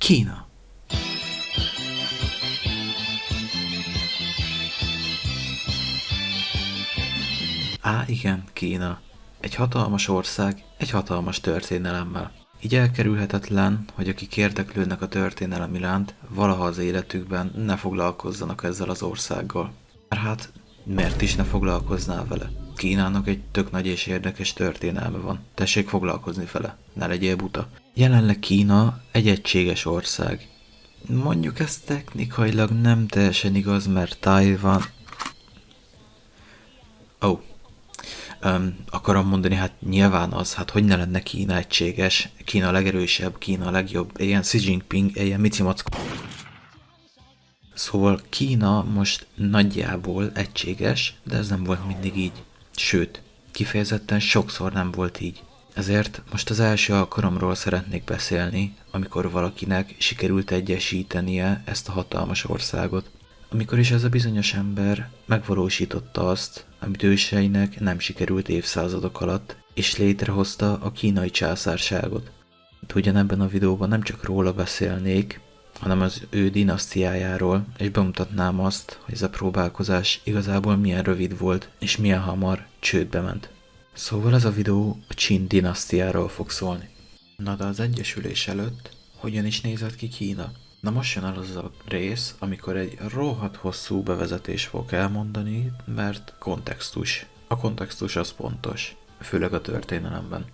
Kína. Igen, Kína. Egy hatalmas ország, egy hatalmas történelemmel. Így elkerülhetetlen, hogy akik érdeklődnek a történelem iránt, valaha az életükben ne foglalkozzanak ezzel az országgal. Mert hát, miért is ne foglalkoznál vele? Kínának egy tök nagy és érdekes történelme van. Tessék foglalkozni vele, ne legyél buta. Jelenleg Kína egy egységes ország. Mondjuk ez technikailag nem teljesen igaz, mert Tajvan... Akarom mondani, hát nyilván az, hát hogy ne lenne Kína egységes, Kína a legerősebb, Kína a legjobb, ilyen Xi Jinping, ilyen micimack. Szóval Kína most nagyjából egységes, de ez nem volt mindig így. Sőt, kifejezetten sokszor nem volt így. Ezért most az első alkalomról szeretnék beszélni, amikor valakinek sikerült egyesítenie ezt a hatalmas országot. Amikor is ez a bizonyos ember megvalósította azt, amit őseinek nem sikerült évszázadok alatt, és létrehozta a kínai császárságot. De ugyanebben a videóban nem csak róla beszélnék, hanem az ő dinasztiájáról, és bemutatnám azt, hogy ez a próbálkozás igazából milyen rövid volt, és milyen hamar csődbe ment. Szóval ez a videó a Qin dinasztiáról fog szólni. Na de az egyesülés előtt hogyan is nézett ki Kína? Na most jön el az a rész, amikor egy rohadt hosszú bevezetés fogok elmondani, mert kontextus. A kontextus az pontos, főleg a történelemben.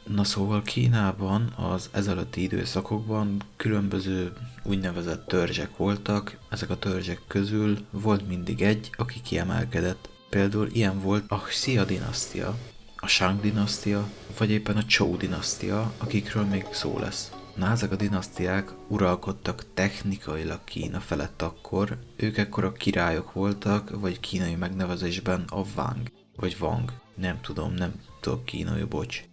Na szóval Kínában az ezelőtti időszakokban különböző úgynevezett törzsek voltak, ezek a törzsek közül volt mindig egy, aki kiemelkedett. Például ilyen volt a Xia dinasztia, a Shang dinasztia, vagy éppen a Zhou dinasztia, akikről még szó lesz. Na, ezek a dinasztiák uralkodtak technikailag Kína felett akkor, ők ekkor királyok voltak, vagy kínai megnevezésben a Wang, vagy Wang. Nem tudok kínai, bocs.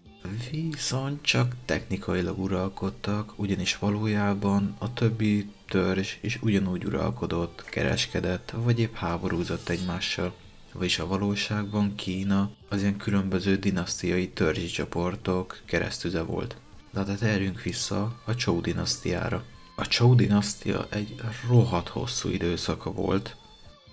Viszont csak technikailag uralkodtak, ugyanis valójában a többi törzs is ugyanúgy uralkodott, kereskedett, vagy épp háborúzott egymással. Vagyis a valóságban Kína az ilyen különböző dinasztiai törzsi csoportok keresztüze volt. De hát térjünk vissza a Zhou dinasztiára. A Zhou dinasztia egy rohadt hosszú időszaka volt,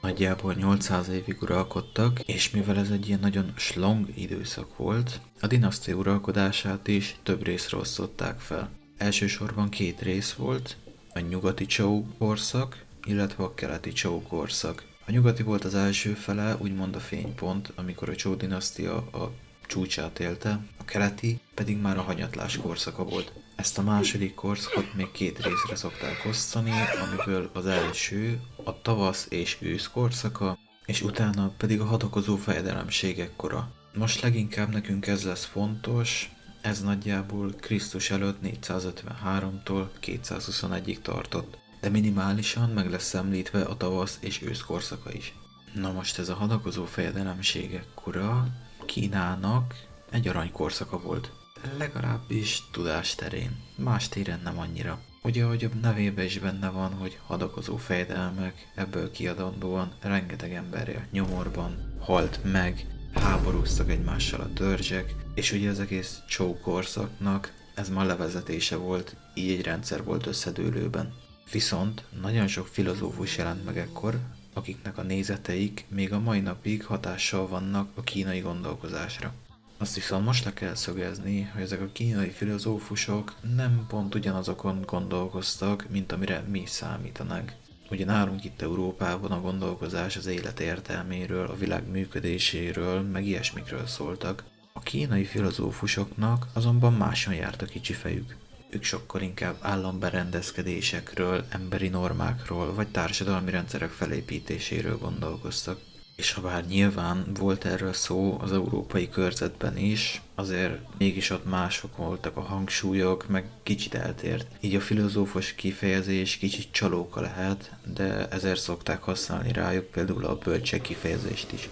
nagyjából 800 évig uralkodtak, és mivel ez egy ilyen nagyon slong időszak volt, a dinasztia uralkodását is több részre osztották fel. Elsősorban két rész volt, a nyugati Zhou korszak, illetve a keleti Zhou korszak. A nyugati volt az első fele, úgymond a fénypont, amikor a Zhou dinasztia a csúcsát élte, a keleti pedig már a hanyatlás korszaka volt. Ezt a második korszakot még két részre szokták osztani, amiből az első a tavasz és ősz korszaka, és utána pedig a hadakozó fejedelemségek kora. Most leginkább nekünk ez lesz fontos, ez nagyjából Krisztus előtt 453-tól 221-ig tartott, de minimálisan meg lesz említve a tavasz és ősz korszaka is. Na most ez a hadakozó fejedelemségek kora Kínának egy aranykorszaka volt. Legalábbis tudás terén, más téren nem annyira. Ugye, ahogy a nevében is benne van, hogy hadakozó fejedelmek, ebből kiadandóan rengeteg ember nyomorban halt meg, háborúztak egymással a törzsek, és ugye az egész Zhou korszaknak ez már levezetése volt, így egy rendszer volt összedőlőben. Viszont nagyon sok filozófus jelent meg ekkor, akiknek a nézeteik még a mai napig hatással vannak a kínai gondolkozásra. Azt viszont most le kell szögezni, hogy ezek a kínai filozófusok nem pont ugyanazokon gondolkoztak, mint amire mi számítanánk. Ugye nálunk itt Európában a gondolkozás az élet értelméről, a világ működéséről, meg ilyesmikről szóltak. A kínai filozófusoknak azonban máson járt a kicsi fejük. Ők sokkal inkább államberendezkedésekről, emberi normákról vagy társadalmi rendszerek felépítéséről gondolkoztak. És ha bár nyilván volt erről szó az európai körzetben is, azért mégis ott mások voltak a hangsúlyok, meg kicsit eltért. Így a filozófus kifejezés kicsit csalóka lehet, de ezért szokták használni rájuk például a bölcsek kifejezést is.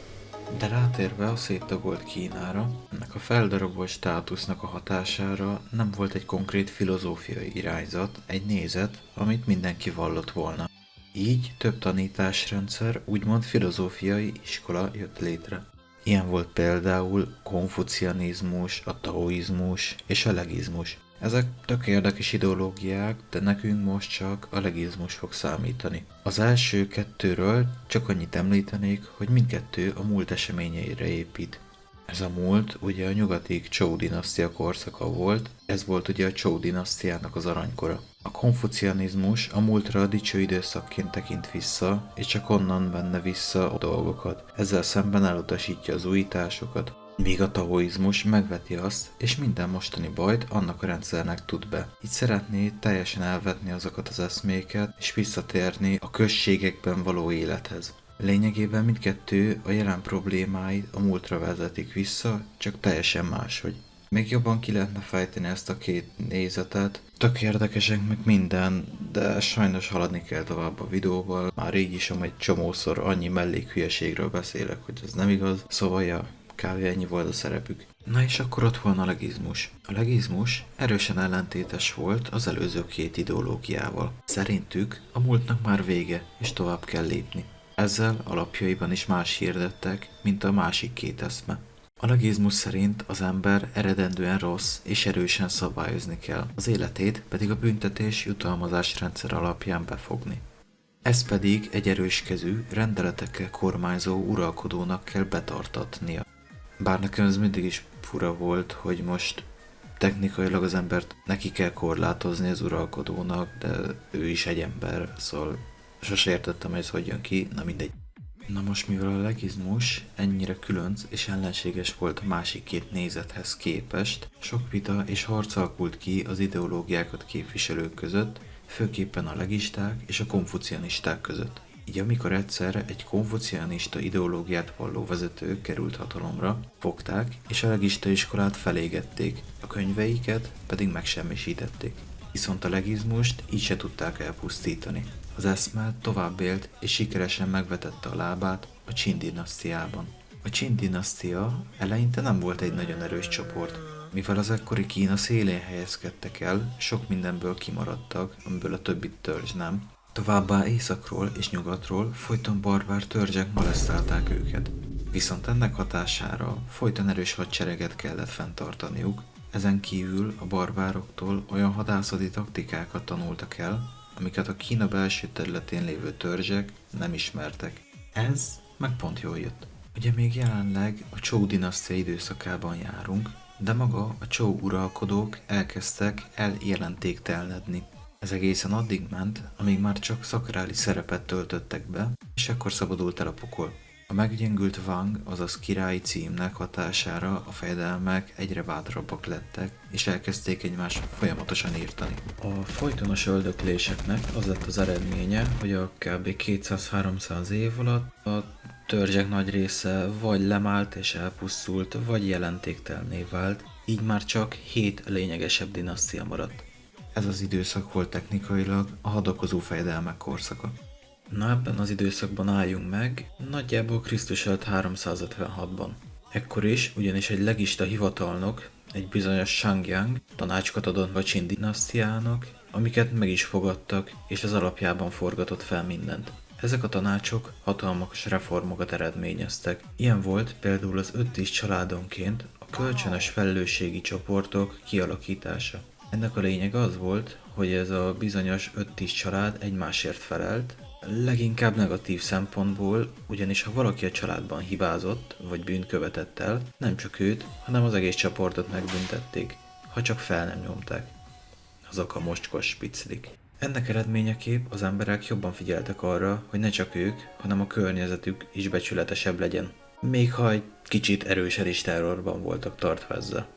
De rátérve a széttagolt Kínára, ennek a feldarabolt státusznak a hatására nem volt egy konkrét filozófiai irányzat, egy nézet, amit mindenki vallott volna. Így több tanításrendszer, úgymond filozófiai iskola jött létre. Ilyen volt például konfucianizmus, a taoizmus és a legizmus. Ezek tök érdekes ideológiák, de nekünk most csak a legizmus fog számítani. Az első kettőről csak annyit említenék, hogy mindkettő a múlt eseményeire épít. Ez a múlt ugye a nyugati Chou dinasztia korszaka volt, ez volt ugye a Chou dinasztiának az aranykora. A konfucianizmus a múltra dicső időszakként tekint vissza, és csak onnan venne vissza a dolgokat. Ezzel szemben elutasítja az újításokat, míg a taoizmus megveti azt, és minden mostani bajt annak a rendszernek tud be. Így szeretné teljesen elvetni azokat az eszméket, és visszatérni a községekben való élethez. Lényegében mindkettő a jelen problémáit a múltra vezetik vissza, csak teljesen máshogy. Még jobban ki lehetne fejteni ezt a két nézetet. Tök érdekesek meg minden, de sajnos haladni kell tovább a videóval. Már így is egy csomószor annyi mellékhülyeségről beszélek, hogy ez nem igaz. Szóval ja, kb. Ennyi volt a szerepük. Na és akkor ott van a legizmus. A legizmus erősen ellentétes volt az előző két ideológiával. Szerintük a múltnak már vége, és tovább kell lépni. Ezzel alapjaiban is más hirdettek, mint a másik két eszme. A legizmus szerint az ember eredendően rossz és erősen szabályozni kell, az életét pedig a büntetés jutalmazás rendszer alapján befogni. Ez pedig egy erőskezű, rendeletekkel kormányzó uralkodónak kell betartatnia. Bár nekem ez mindig is fura volt, hogy most technikailag az embert neki kell korlátozni az uralkodónak, de ő is egy ember, szóval sose értettem, hogy ez hogy jön ki, na mindegy. Na most mivel a legizmus ennyire különc és ellenséges volt a másik két nézethez képest, sok vita és harc alakult ki az ideológiákat képviselők között, főképpen a legisták és a konfucianisták között. Így amikor egyszer egy konfucianista ideológiát valló vezető került hatalomra, fogták és a legista iskolát felégették, a könyveiket pedig megsemmisítették. Viszont a legizmust így se tudták elpusztítani. Az eszme tovább élt és sikeresen megvetette a lábát a Qin dinasztiában. A Qin dinasztia eleinte nem volt egy nagyon erős csoport, mivel az ekkori Kína szélén helyezkedtek el, sok mindenből kimaradtak, amiből a többi törzs nem. Továbbá északról és nyugatról folyton barbár törzsek molesztálták őket. Viszont ennek hatására folyton erős hadsereget kellett fenntartaniuk, ezen kívül a barbároktól olyan hadászati taktikákat tanultak el, amiket a Kína belső területén lévő törzsek nem ismertek. Ez meg pont jól jött. Ugye még jelenleg a Chou dinasztia időszakában járunk, de maga a Chou uralkodók elkezdtek eljelentéktelenedni. Ez egészen addig ment, amíg már csak szakrális szerepet töltöttek be, és ekkor szabadult el a pokol. A meggyengült Wang, azaz királyi címnek hatására a fejedelmek egyre bátrabbak lettek, és elkezdték egymást folyamatosan írtani. A folytonos öldökléseknek az lett az eredménye, hogy a kb. 200-300 év alatt a törzsek nagy része vagy lemált és elpusztult, vagy jelentéktelenné vált, így már csak 7 lényegesebb dinasztia maradt. Ez az időszak volt technikailag a hadakozó fejedelmek korszaka. Na ebben az időszakban álljunk meg, nagyjából Krisztus előtt 356-ban. Ekkor is ugyanis egy legista hivatalnok, egy bizonyos Shangyang tanácsokat adott a Qin dinasztiának, amiket meg is fogadtak, és az alapjában forgatott fel mindent. Ezek a tanácsok hatalmas reformokat eredményeztek. Ilyen volt például az 5-10 családonként a kölcsönös felelősségi csoportok kialakítása. Ennek a lényeg az volt, hogy ez a bizonyos 5-10 család egymásért felelt, leginkább negatív szempontból, ugyanis ha valaki a családban hibázott, vagy bűnt követett el, nem csak őt, hanem az egész csoportot megbüntették, ha csak fel nem nyomták. Azok a mocskos spiclik. Ennek eredményeképp az emberek jobban figyeltek arra, hogy ne csak ők, hanem a környezetük is becsületesebb legyen. Még ha egy kicsit erősen is terrorban voltak tartva ezzel.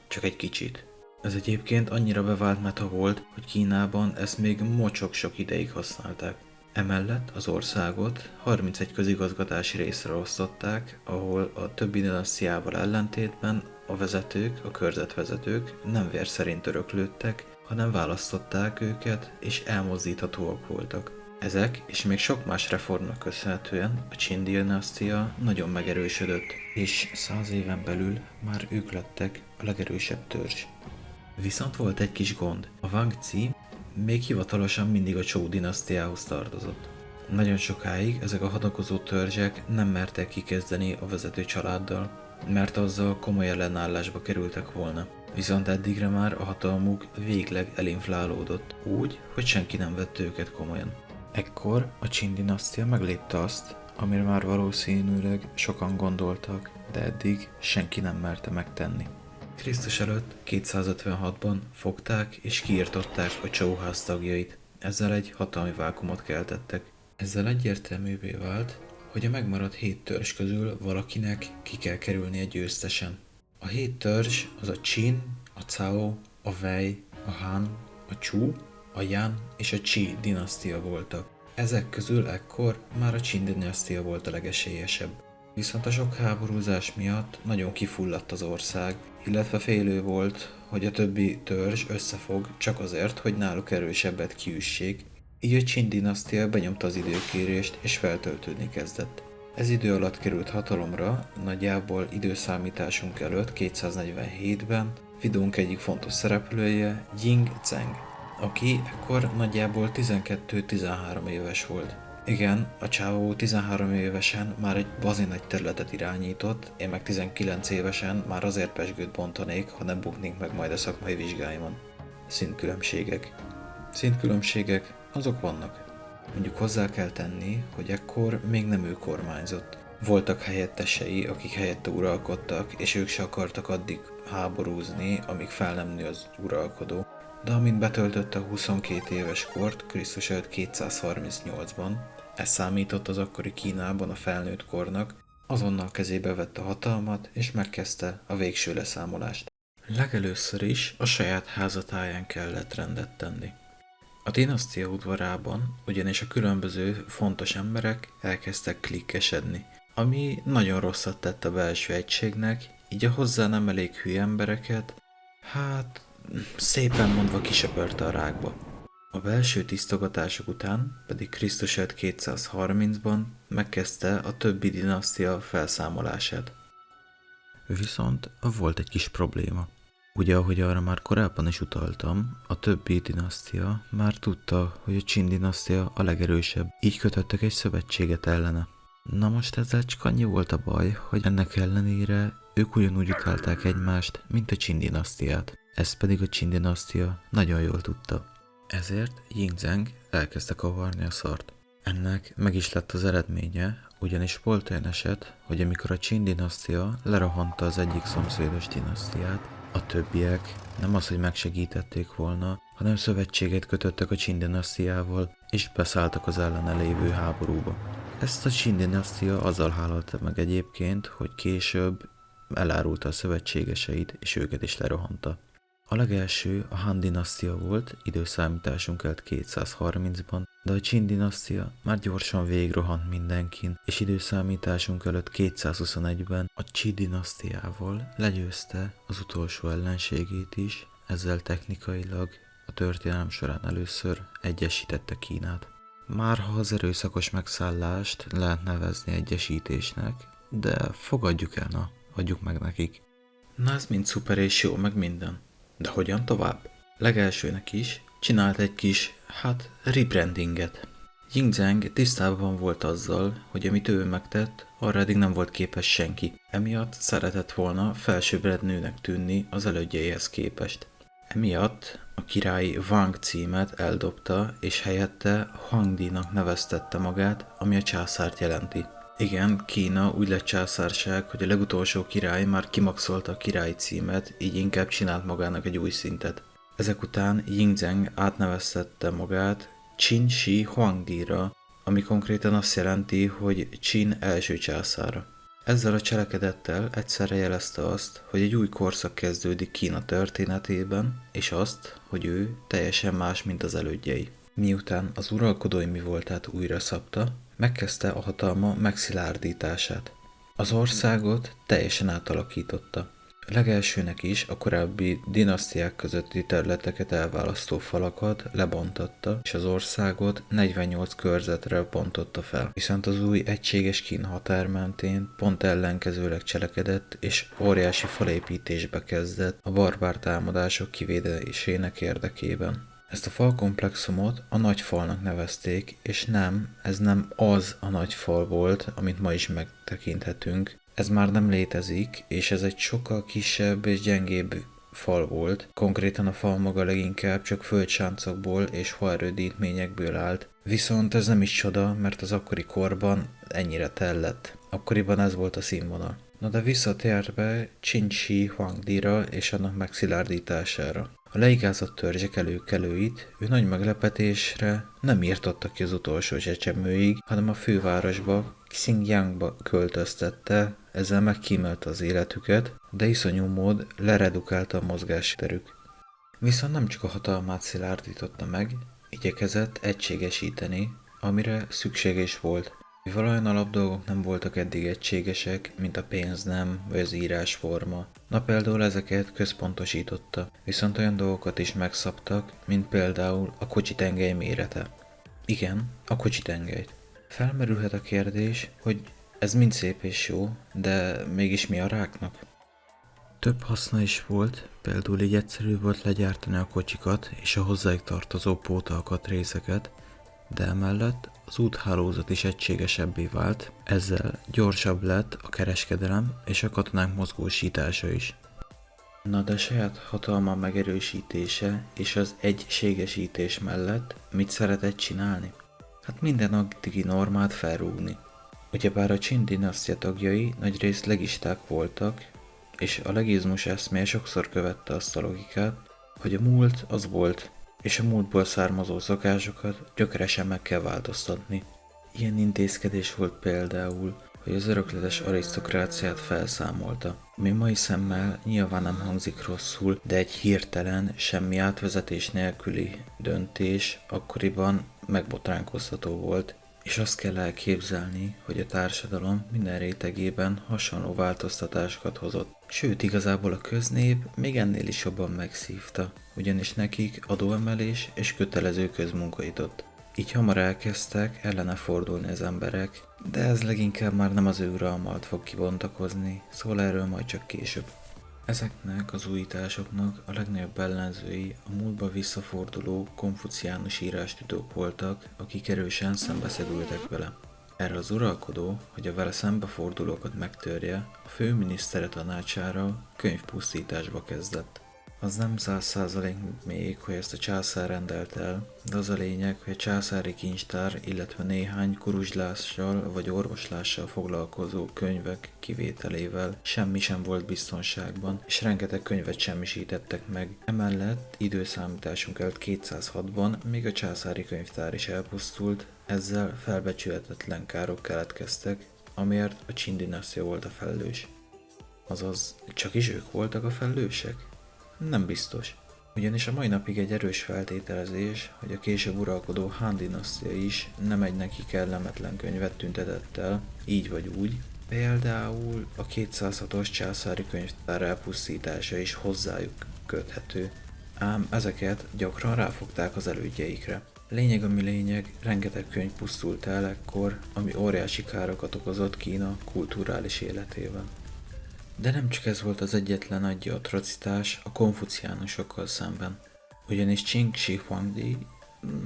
Csak egy kicsit. Ez egyébként annyira bevált meta volt, hogy Kínában ezt még mocsok sok ideig használták. Emellett az országot 31 közigazgatási részre osztották, ahol a többi dinasztiával ellentétben a vezetők, a körzetvezetők nem vér szerint öröklődtek, hanem választották őket és elmozdíthatóak voltak. Ezek és még sok más reformnak köszönhetően a Qin dinasztia nagyon megerősödött, és 100 éven belül már ők lettek a legerősebb törzs. Viszont volt egy kis gond. A Wangzi még hivatalosan mindig a Chou dinasztiához tartozott. Nagyon sokáig ezek a hadakozó törzsek nem mertek kikezdeni a vezető családdal. mert azzal komoly ellenállásba kerültek volna. Viszont eddigre már a hatalmuk végleg elinflálódott, úgy, hogy senki nem vette őket komolyan. Ekkor a Qin dinasztia meglépte azt, amire már valószínűleg sokan gondoltak, de eddig senki nem merte megtenni. Krisztus előtt 256-ban fogták és kiirtották a Chou ház tagjait, ezzel egy hatalmi vákumot keltettek. Ezzel egyértelművé vált, hogy a megmaradt 7 törzs közül valakinek ki kell kerülnie győztesen. A 7 törzs az a Qin, a Cao, a Wei, a Han, a Chu, a Yan és a Qi dinasztia voltak. Ezek közül ekkor már a Qin dinasztia volt a legesélyesebb. Viszont a sok háborúzás miatt nagyon kifulladt az ország, illetve félő volt, hogy a többi törzs összefog csak azért, hogy náluk erősebbet kiüssék, így a Qin dinasztia benyomta az időkérést és feltöltődni kezdett. Ez idő alatt került hatalomra, nagyjából időszámításunk előtt 247-ben videónk egyik fontos szereplője, Ying Zheng, aki ekkor nagyjából 12-13 éves volt. Igen, a csávó 13 évesen már egy bazin nagy területet irányított, én meg 19 évesen már azért pezsgőt bontanék, ha nem buknék meg majd a szakmai vizsgáimon. Szintkülönbségek. Szintkülönbségek azok vannak. Mondjuk hozzá kell tenni, hogy ekkor még nem ő kormányzott. Voltak helyettesei, akik helyette uralkodtak, és ők se akartak addig háborúzni, amíg fel nem nő az uralkodó. De amint betöltötte 22 éves kort, Krisztus előtt 238-ban, ez számított az akkori Kínában a felnőtt kornak, azonnal kezébe vette a hatalmat, és megkezdte a végső leszámolást. Legelőször is a saját házatáján kellett rendet tenni. A dinasztia udvarában ugyanis a különböző fontos emberek elkezdtek klikkesedni, ami nagyon rosszat tett a belső egységnek, így a hozzá nem elég hülye embereket, szépen mondva kisöpörte a rákba. A belső tisztogatások után pedig Krisztus előtt 230-ban megkezdte a többi dinasztia felszámolását. Viszont volt egy kis probléma. Ugye, ahogy arra már korábban is utaltam, a többi dinasztia már tudta, hogy a Qin dinasztia a legerősebb, így kötöttek egy szövetséget ellene. Na most ezzel csak annyi volt a baj, hogy ennek ellenére ők ugyanúgy utálták egymást, mint a Qin dinasztiát. Ezt pedig a Qin dinasztia nagyon jól tudta. Ezért Ying Zheng elkezdte kavarni a szart. Ennek meg is lett az eredménye, ugyanis volt olyan eset, hogy amikor a Qin dinasztia lerohanta az egyik szomszédos dinasztiát, a többiek nem az, hogy megsegítették volna, hanem szövetséget kötöttek a Qin dinasztiával, és beszálltak az ellene lévő háborúba. Ezt a Qin dinasztia azzal hálalta meg egyébként, hogy később elárulta a szövetségeseit, és őket is lerohanta. A legelső a Han dinasztia volt, időszámításunk előtt 230-ban, de a Qin dinasztia már gyorsan végigrohant mindenkin, és időszámításunk előtt 221-ben a Qi dinasztiával legyőzte az utolsó ellenségét is, ezzel technikailag a történelem során először egyesítette Kínát. Már ha az erőszakos megszállást lehet nevezni egyesítésnek, de fogadjuk el, adjuk meg nekik. Na ez mind szuper és jó, meg minden. De hogyan tovább? Legelsőnek is csinált egy kis, rebrandinget. Ying Zheng tisztában volt azzal, hogy amit ő megtett, arra eddig nem volt képes senki. Emiatt szeretett volna felsőbbrend nőnek tűnni az elődjeihez képest. Emiatt a királyi Wang címet eldobta, és helyette Huangdi-nak neveztette magát, ami a császárt jelenti. Igen, Kína úgy lett császárság, hogy a legutolsó király már kimaxolta a királyi címet, így inkább csinált magának egy új szintet. Ezek után Ying Zheng átneveztette magát Qin Shi Huangdi-ra, ami konkrétan azt jelenti, hogy Qin első császára. Ezzel a cselekedettel egyszerre jelezte azt, hogy egy új korszak kezdődik Kína történetében, és azt, hogy ő teljesen más, mint az elődjei. Miután az uralkodói mi voltát újra szabta, megkezdte a hatalma megszilárdítását. Az országot teljesen átalakította. Legelsőnek is a korábbi dinasztiák közötti területeket elválasztó falakat lebontatta, és az országot 48 körzetre bontotta fel. Viszont az új egységes Kína határ mentén pont ellenkezőleg cselekedett, és óriási falépítésbe kezdett a barbár támadások kivédésének érdekében. Ezt a falkomplexumot a nagy falnak nevezték, és ez nem az a nagy fal volt, amit ma is megtekinthetünk, Ez már nem létezik, és ez egy sokkal kisebb és gyengébb fal volt. Konkrétan a fal maga leginkább csak földsáncokból és faerődítményekből állt. Viszont ez nem is csoda, mert az akkori korban ennyire tellett. Akkoriban ez volt a színvonal. Na de visszatérve Qin Shi Huangdira és annak megszilárdítására. A leigázott törzsek előkelőit ő nagy meglepetésre nem írtotta ki az utolsó csecsemőig, hanem a fővárosba, Xinjiangba költöztette, ezzel megkímélte az életüket, de iszonyú mód leredukálta a mozgásterük. Viszont nem csak a hatalmát szilárdította meg, igyekezett egységesíteni, amire szüksége is volt. Mivel olyan alapdolgok nem voltak eddig egységesek, mint a pénznem vagy az írásforma. Na például ezeket központosította, viszont olyan dolgokat is megszabtak, mint például a kocsitengely mérete. Igen, a kocsitengelyt. Felmerülhet a kérdés, hogy ez mind szép és jó, de mégis mi a ráknak? Több haszna is volt, például így egyszerű volt legyártani a kocsikat és a hozzájuk tartozó pótalkatrészeket, de emellett az úthálózat is egységesebbé vált, ezzel gyorsabb lett a kereskedelem és a katonák mozgósítása is. Na de saját hatalma megerősítése és az egységesítés mellett mit szeretett csinálni? Hát minden addigi normát felrúgni. Ugyebár a Qin dinasztia tagjai nagyrészt legisták voltak, és a legizmus eszméje sokszor követte azt a logikát, hogy a múlt az volt, és a múltból származó szokásokat gyökeresen meg kell változtatni. Ilyen intézkedés volt például, hogy az örökletes arisztokráciát felszámolta, ami mai szemmel nyilván nem hangzik rosszul, de egy hirtelen, semmi átvezetés nélküli döntés akkoriban megbotránkoztató volt, és azt kell elképzelni, hogy a társadalom minden rétegében hasonló változtatásokat hozott. Sőt, igazából a köznép még ennél is jobban megszívta, ugyanis nekik adóemelés és kötelező közmunka jutott. Így hamar elkezdtek ellene fordulni az emberek, de ez leginkább már nem az ő uralma alatt fog kibontakozni, szóval erről majd csak később. Ezeknek az újításoknak a legnagyobb ellenzői a múltba visszaforduló konfuciánus írástudók voltak, akik erősen szembeszegültek vele. Erre az uralkodó, hogy a vele szembefordulókat megtörje, a főminisztere tanácsára könyvpusztításba kezdett. Az nem 100% még, hogy ezt a császár rendelt el, de az a lényeg, hogy a császári kincstár, illetve néhány kuruzslással vagy orvoslással foglalkozó könyvek kivételével semmi sem volt biztonságban, és rengeteg könyvet semmisítettek meg. Emellett időszámításunk előtt 206-ban még a császári könyvtár is elpusztult, ezzel felbecsülhetetlen károk keletkeztek, amiért a Qin dinasztia volt a felelős. Azaz, csak is ők voltak a felelősek? Nem biztos. Ugyanis a mai napig egy erős feltételezés, hogy a később uralkodó Han dinasztia is nem egy neki kellemetlen könyvet tüntetett el, így vagy úgy. Például a 206-os császári könyvtár elpusztítása is hozzájuk köthető. Ám ezeket gyakran ráfogták az elődjeikre. Lényeg ami lényeg, rengeteg könyv pusztult el ekkor, ami óriási károkat okozott Kína kulturális életében. De nem csak ez volt az egyetlen nagy atrocitás a konfuciánusokkal szemben, ugyanis Qin Shi Huangdi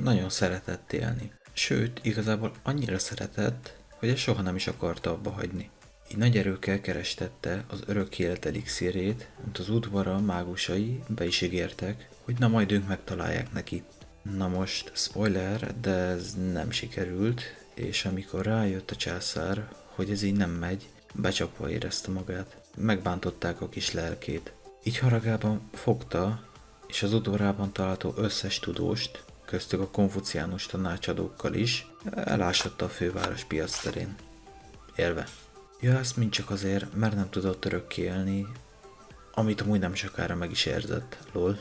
nagyon szeretett élni. Sőt, igazából annyira szeretett, hogy ezt soha nem is akarta abba hagyni. Így nagy erőkkel kerestette az örök élet elixírét, amit az udvara mágusai be is ígértek, hogy na majd ők megtalálják neki. Na most, spoiler, de ez nem sikerült, és amikor rájött a császár, hogy ez így nem megy, becsapva érezte magát. Megbántották a kis lelkét. Így haragában fogta, és az udvarában található összes tudóst, köztük a konfuciánus tanácsadókkal is, elásatta a főváros piac terén. Élve. Ja, ezt mind csak azért, mert nem tudott örökké élni, amit amúgy nem sokára meg is érzett, lol.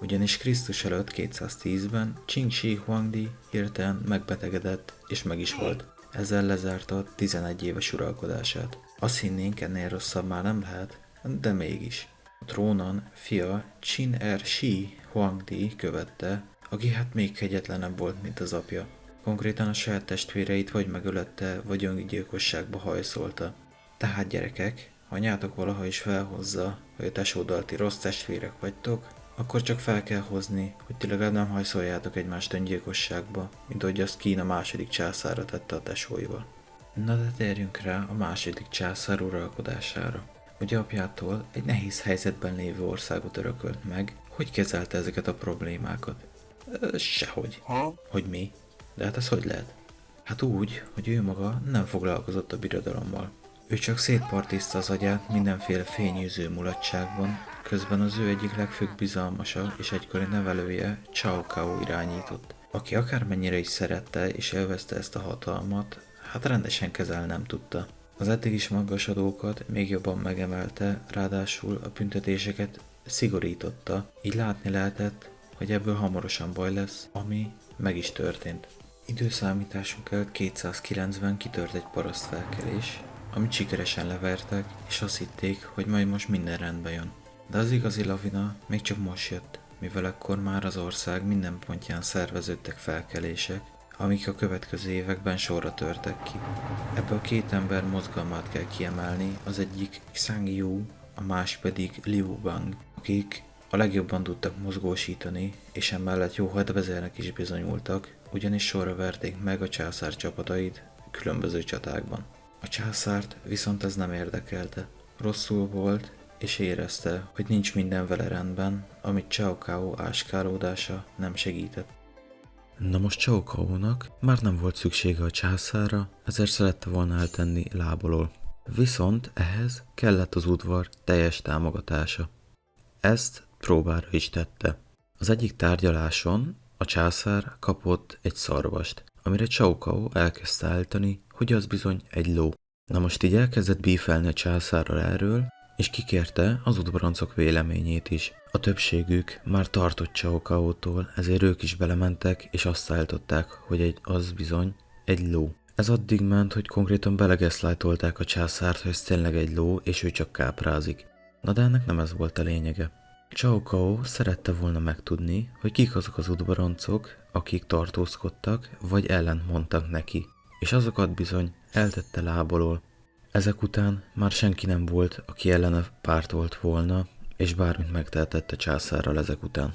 Ugyanis Krisztus előtt 210-ben Qin Shi Huangdi hirtelen megbetegedett, és meg is volt. Ezzel lezárta 11 éves uralkodását. Azt hinnénk, ennél rosszabb már nem lehet, de mégis. A trónon fia Qin Er Shi Huangdi követte, aki hát még kegyetlenebb volt, mint az apja. Konkrétan a saját testvéreit vagy megölette, vagy öngyilkosságba hajszolta. Tehát gyerekek, ha anyátok valaha is felhozza, hogy a tesódalti rossz testvérek vagytok, akkor csak fel kell hozni, hogy ti legalább nem hajszoljátok egymást öngyilkosságba, mint ahogy azt Kína második császára tette a tesóival. Na de térjünk rá a második császár uralkodására. Ugye apjától egy nehéz helyzetben lévő országot örökölt meg, hogy kezelte ezeket a problémákat? Sehogy. Hogy mi? De hát ez hogy lehet? Hát úgy, hogy ő maga nem foglalkozott a birodalommal. Ő csak szétpartiszta az agyát mindenféle fényűző mulatságban, közben az ő egyik legfőbb bizalmasa és egykori nevelője Cao Cao irányított, aki akármennyire is szerette és élvezte ezt a hatalmat, hát rendesen kezelni nem tudta. Az eddig is magas adókat még jobban megemelte, ráadásul a büntetéseket szigorította, így látni lehetett, hogy ebből hamarosan baj lesz, ami meg is történt. Időszámításunk előtt 290 kitört egy parasztfelkelés, amit sikeresen levertek, és azt hitték, hogy majd most minden rendbe jön. De az igazi lavina még csak most jött, mivel ekkor már az ország minden pontján szerveződtek felkelések, amik a következő években sorra törtek ki. Ebből két ember mozgalmát kell kiemelni, az egyik Xiang Yu, a másik pedig Liu Bang, akik a legjobban tudtak mozgósítani, és emellett jó hadvezérnek is bizonyultak, ugyanis sorra verték meg a császár csapatait különböző csatákban. A császárt viszont ez nem érdekelte. Rosszul volt, és érezte, hogy nincs minden vele rendben, amit Cao Cao áskálódása nem segített. Na most Cao Cao-nak már nem volt szüksége a császárra, ezért szerette volna eltenni lábalól. Viszont ehhez kellett az udvar teljes támogatása. Ezt próbára is tette. Az egyik tárgyaláson a császár kapott egy szarvast, amire Cao Cao elkezdte állítani, hogy az bizony egy ló. Na most így elkezdett bífelni a császárral erről, és kikérte az udvarancok véleményét is. A többségük már tartott Cao Cao-tól, ezért ők is belementek, és azt állították, hogy az bizony egy ló. Ez addig ment, hogy konkrétan belegeszlájtolták a császárt, hogy ez tényleg egy ló, és ő csak káprázik. Na de ennek nem ez volt a lényege. Cao Cao szerette volna megtudni, hogy kik azok az udvaroncok, akik tartózkodtak, vagy ellent mondtak neki, és azokat bizony eltette lábalól. Ezek után már senki nem volt, aki ellene pártolt volna, és bármit megtehetett a császárral ezek után.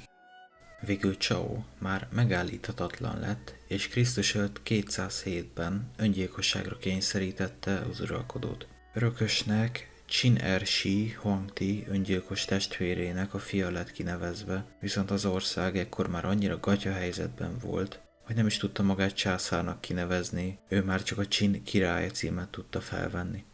Végül Cao már megállíthatatlan lett, és Krisztus előtt 207-ben öngyilkosságra kényszerítette az uralkodót. Örökösnek Qin Ershi Huangti öngyilkos testvérének a fia lett kinevezve, viszont az ország ekkor már annyira gatya helyzetben volt, hogy nem is tudta magát császárnak kinevezni, ő már csak a Qin királya címet tudta felvenni.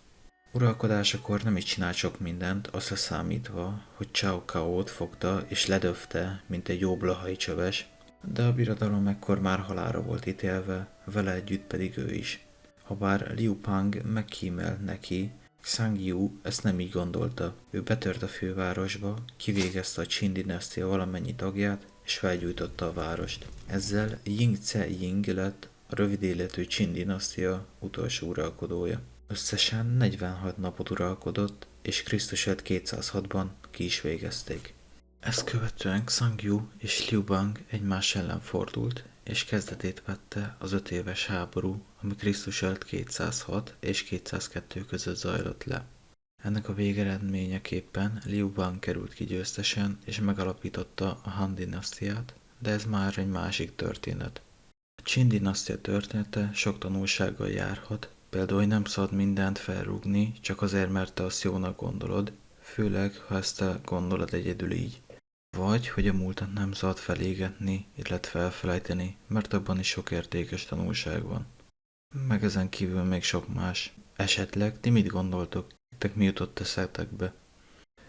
Uralkodásakor nem is csinált sok mindent, azt leszámítva, hogy Cao Cao-t fogta és ledöfte, mint egy óblahai csöves, de a birodalom ekkor már halálra volt ítélve, vele együtt pedig ő is. Habár Liu Pang megkímél neki, Xiang Yu ezt nem így gondolta. Ő betört a fővárosba, kivégezte a Qin dinasztia valamennyi tagját, és felgyújtotta a várost. Ezzel Ying Tse Ying lett a rövid életű Qin dinasztia utolsó uralkodója. Összesen 46 napot uralkodott, és Krisztus előtt 206-ban ki is végezték. Ezt követően Xiang Yu és Liu Bang egymás ellen fordult, és kezdetét vette az 5 éves háború, ami Krisztus előtt 206 és 202 között zajlott le. Ennek a végeredményeképpen Liu Bang került ki győztesen, és megalapította a Han dinasztiát, de ez már egy másik történet. A Qin dinasztia története sok tanulsággal járhat, például, hogy nem szabad mindent felrúgni, csak azért, mert te azt jónak gondolod, főleg, ha ezt te gondolod egyedül így. Vagy, hogy a múltat nem szabad felégetni, illetve elfelejteni, mert abban is sok értékes tanulság van. Meg ezen kívül még sok más. Esetleg ti mit gondoltok? Nektek mi jutott eszetekbe?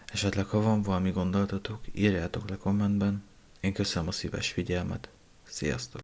Esetleg ha van valami gondolatotok, írjátok le kommentben. Én köszönöm a szíves figyelmet. Sziasztok!